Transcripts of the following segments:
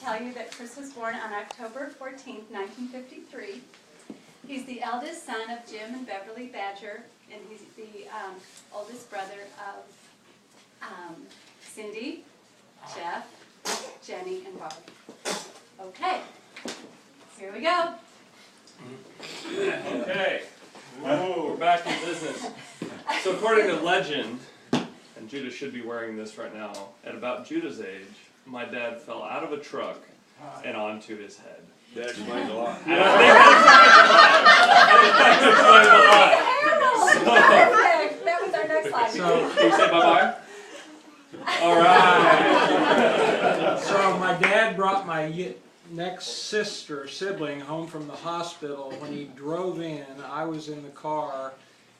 tell you that Chris was born on October 14th, 1953. He's the eldest son of Jim and Beverly Badger, and he's the oldest brother of Cindy, Jeff, Jenny, and Barb. Okay, here we go. Okay, we're back in business. So according to legend, and Judah should be wearing this right now, at about Judah's age, my dad fell out of a truck and onto his head. That explains a lot. I don't think that explains a lot. Perfect. That was our next slide. So, can you say bye-bye? All right. So my dad brought my next sibling home from the hospital. When he drove in, I was in the car,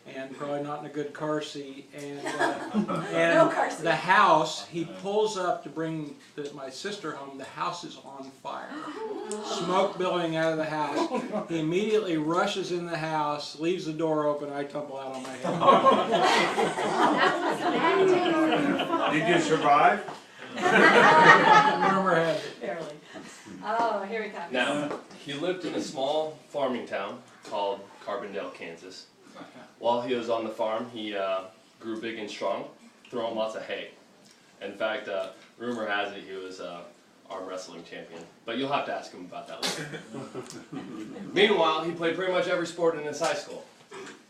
and probably not in a good car seat, and No car seat. the house, he pulls up to bring my sister home, the house is on fire. Smoke billowing out of the house. He immediately rushes in the house, leaves the door open, I tumble out on my head. Did you survive? Rumor has it. Barely. Oh, here we go. Now, he lived in a small farming town called Carbondale, Kansas. While he was on the farm, he grew big and strong, throwing lots of hay. In fact, rumor has it he was arm wrestling champion, but you'll have to ask him about that later. Meanwhile, he played pretty much every sport in his high school.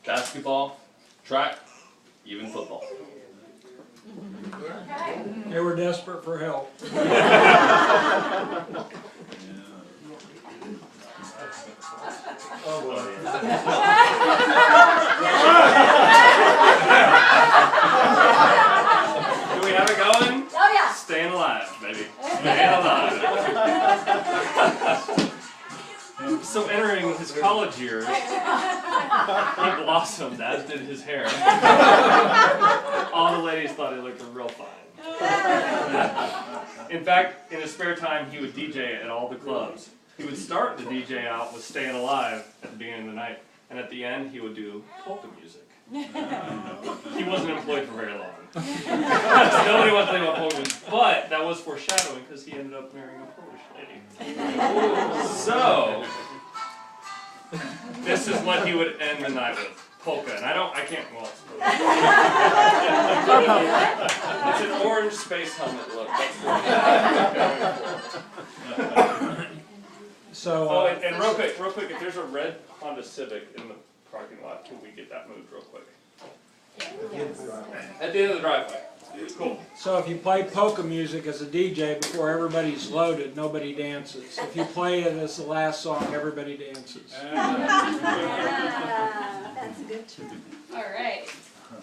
Basketball, track, even football. Okay. They were desperate for help. Oh, boy. Do we have it going? Oh, yeah. Staying alive, baby. Staying alive. So entering his college years, he blossomed, as did his hair. All the ladies thought he looked real fine. In fact, in his spare time, he would DJ at all the clubs. He would start the DJ out with Staying Alive at the beginning of the night, and at the end, he would do polka music. He wasn't employed for very long. Nobody wants to think about polka music, but that was foreshadowing because he ended up marrying a Polish lady. So, this is what he would end the night with. Polka, and I can't, well, it's an orange space helmet look. So, Oh, and real quick, if there's a red Honda Civic in the parking lot, can we get that moved real quick? At the end of the driveway. Cool. so if you play polka music as a DJ before everybody's loaded, nobody dances. If you play it as the last song, everybody dances. That's a good choice. All right.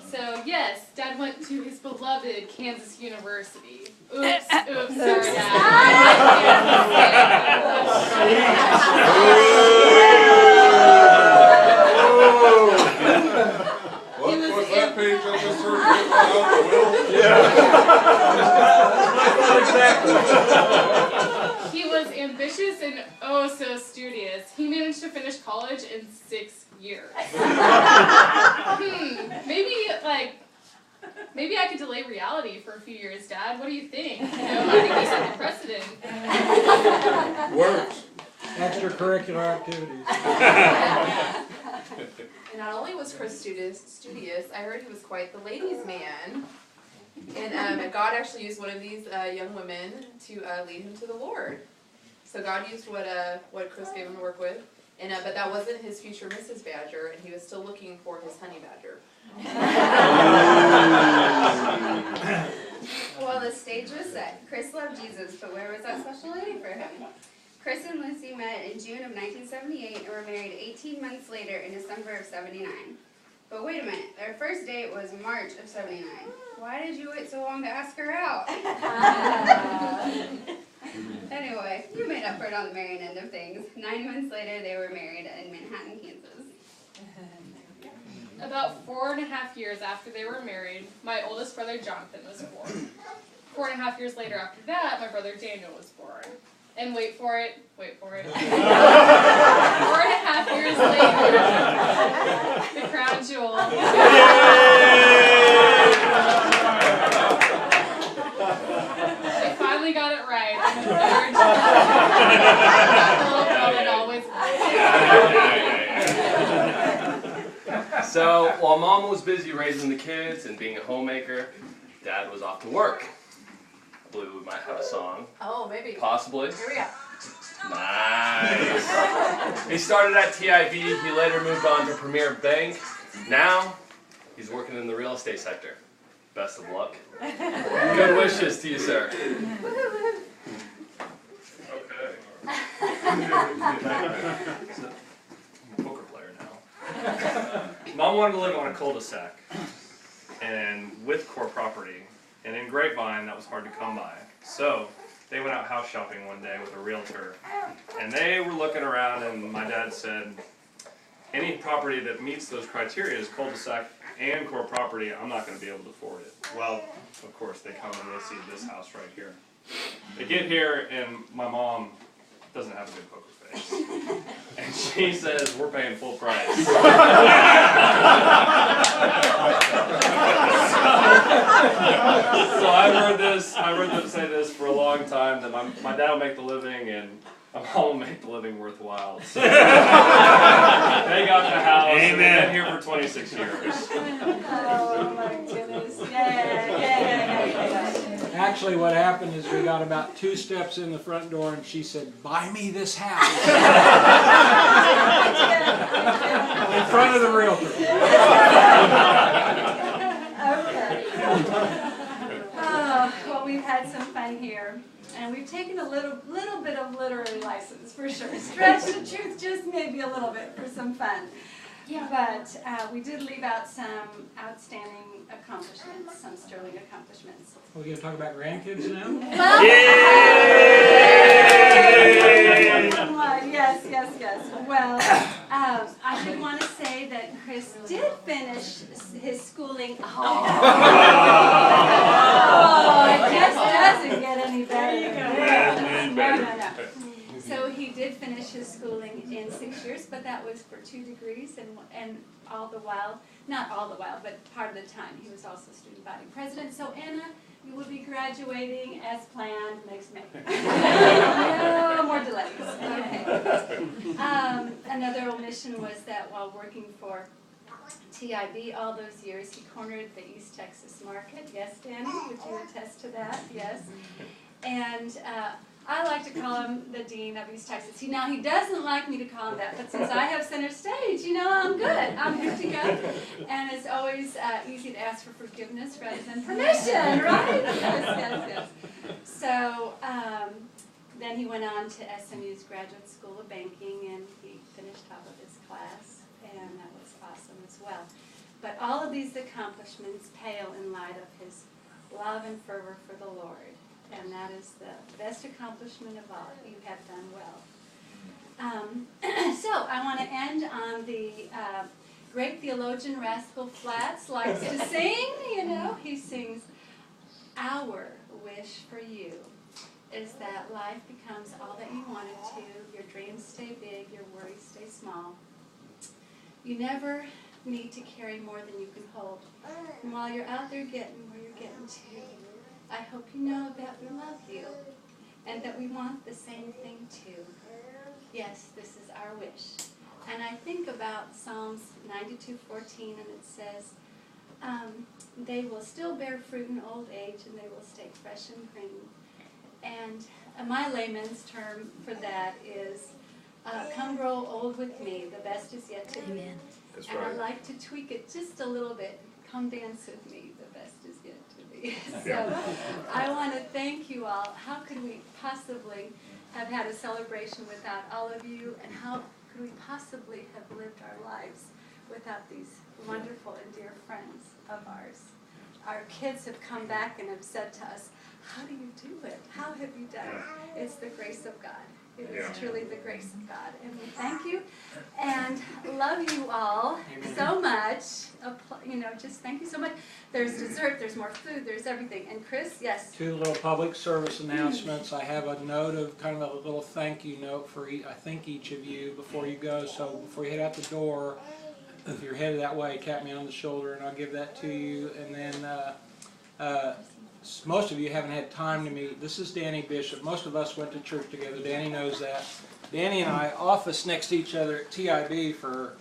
So yes, Dad went to his beloved Kansas University. Oops, sorry, Dad. What's that page I just heard? He was ambitious and oh so studious. He managed to finish college in 6 years. Maybe I could delay reality for a few years, Dad. What do you think? You know, I think we set the precedent. Works. Extracurricular activities. And not only was Chris studious, I heard he was quite the ladies' man. And God actually used one of these young women to lead him to the Lord. So God used what Chris gave him to work with. And but that wasn't his future Mrs. Badger, and he was still looking for his honey badger. Well, the stage was set. Chris loved Jesus, but where was that special lady for him? Chris and Lucy met in June of 1978 and were married 18 months later in December of 79. But wait a minute, their first date was March of 79. Why did you wait so long to ask her out? Anyway, you made up for it on the marrying end of things. 9 months later, they were married in Manhattan, Kansas. About 4.5 years after they were married, my oldest brother Jonathan was born. 4.5 years later after that, my brother Daniel was born. And wait for it. 4.5 years later, the crown jewel. They finally got it right. It always So while Mom was busy raising the kids and being a homemaker, Dad was off to work. I believe we might have a song. Oh, maybe. Possibly. Here we go. Nice. He started at TIB. He later moved on to Premier Bank. Now he's working in the real estate sector. Best of luck. Good wishes to you, sir. Okay. I'm a poker player now. Mom wanted to live on a cul-de-sac, and with core property, and in Grapevine that was hard to come by. So they went out house shopping one day with a realtor, and they were looking around, and my dad said, any property that meets those criteria is cul-de-sac and core property, I'm not going to be able to afford it. Well, of course, they come and they see this house right here. They get here, and my mom doesn't have a good poker face. And she says, we're paying full price. So I've heard them say this for a long time, that my dad will make the living and my mom will make the living worthwhile. So they got the house and they've been here for 26 years. Oh my goodness. Yeah. Actually, what happened is we got about 2 steps in the front door and she said, buy me this house. In front of the realtor. Okay. Oh, well, we've had some fun here, and we've taken a little bit of literary license for sure. Stretch the truth just maybe a little bit for some fun. Yeah. But we did leave out some outstanding accomplishments, some sterling accomplishments. We're going to talk about grandkids now? Well, yes. Well, I did want to say that Chris did finish his schooling. Oh, it just doesn't get any better. No. So he did finish his schooling in 6 years, but that was for 2 degrees, and all the while, not all the while, but part of the time, he was also student body president. So Anna, you will be graduating as planned next May. No more delays. Okay. Another omission was that while working for TIB all those years, he cornered the East Texas market. Yes, Danny, would you attest to that? Yes. And I like to call him the Dean of East Texas. Now, he doesn't like me to call him that, but since I have center stage, I'm good. I'm good to go. And it's always easy to ask for forgiveness rather than permission, right? Yes. So then he went on to SMU's Graduate School of Banking, and he finished top of his class, and that was awesome as well. But all of these accomplishments pale in light of his love and fervor for the Lord. And that is the best accomplishment of all. You have done well. So I want to end on the great theologian Rascal Flatts likes to sing. He sings, "Our wish for you is that life becomes all that you want it to. Your dreams stay big, your worries stay small. You never need to carry more than you can hold. And while you're out there getting where you're getting to, I hope you know that we love you and that we want the same thing too. Yes, this is our wish." And I think about Psalms 92:14, and it says, they will still bear fruit in old age, and they will stay fresh and green. And my layman's term for that is, come grow old with me, the best is yet to be. That's And I right. like to tweak it just a little bit. Come dance with me, the best is yet to be. So I want to thank you all. How could we possibly have had a celebration without all of you? And how could we possibly have lived our lives without these wonderful and dear friends of ours? Our kids have come back and have said to us, how do you do it? How have you done it? It's the grace of God. It is truly the grace of God. And we thank you and love you all so much. Just thank you so much. There's dessert, there's more food, there's everything. And Chris, yes? 2 little public service announcements. I have a note of kind of a little thank you note for I think each of you before you go. So before you head out the door, if you're headed that way, tap me on the shoulder and I'll give that to you. And then most of you haven't had time to meet. This is Danny Bishop. Most of us went to church together. Danny knows that. Danny and I office next to each other at TIB for